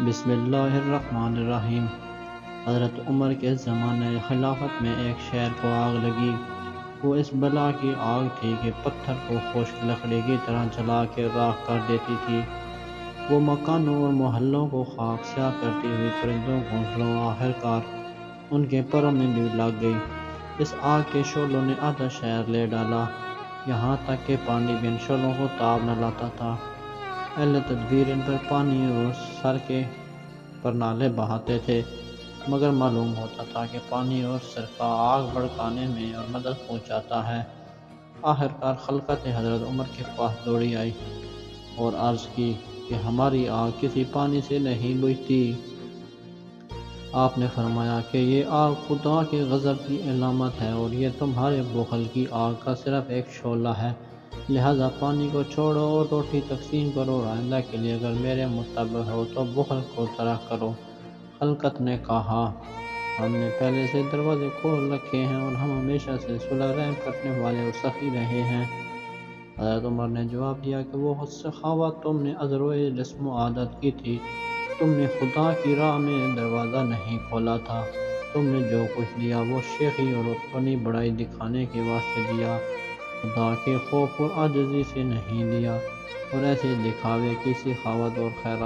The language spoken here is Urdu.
بسم اللہ الرحمن الرحیم۔ حضرت عمر کے زمانہ خلافت میں ایک شہر کو آگ لگی۔ وہ اس بلا کی آگ تھی کہ پتھر کو خشک لکڑی کی طرح جلا کے راکھ کر دیتی تھی۔ وہ مکانوں اور محلوں کو خاک سیاہ کرتی ہوئی پرندوں گھونسلوں آخرکار ان کے پروں میں بھی لگ گئی۔ اس آگ کے شعلوں نے آدھا شہر لے ڈالا، یہاں تک کہ پانی بھی ان شعلوں کو تاب نہ لاتا تھا۔ اہل تدبیر ان پر پانی اور سرکے پر نالے بہاتے تھے، مگر معلوم ہوتا تھا کہ پانی اور سرکہ آگ بھڑکانے میں اور مدد پہنچاتا ہے۔ آخرکار خلقت حضرت عمر کے پاس دوڑی آئی اور عرض کی کہ ہماری آگ کسی پانی سے نہیں بجھتی۔ آپ نے فرمایا کہ یہ آگ خدا کے غضب کی علامت ہے اور یہ تمہارے بخل کی آگ کا صرف ایک شعلہ ہے، لہٰذا پانی کو چھوڑو اور روٹی تقسیم کرو اور آئندہ کے لیے اگر میرے متبع ہو تو بخل کو ترک کرو۔ خلقت نے کہا، ہم نے پہلے سے دروازے کھول رکھے ہیں اور ہم ہمیشہ سے صلح رحم کرنے والے اور سخی رہے ہیں۔ حضرت عمر نے جواب دیا کہ وہ سخاوت تم نے از روئے رسم و عادت کی تھی، تم نے خدا کی راہ میں دروازہ نہیں کھولا تھا۔ تم نے جو کچھ دیا وہ شیخی اور اپنی بڑائی دکھانے کے واسطے دیا، خدا کے خوف اور عاجزی سے نہیں دیا، اور ایسے دکھاوے کی سخاوت اور خیرات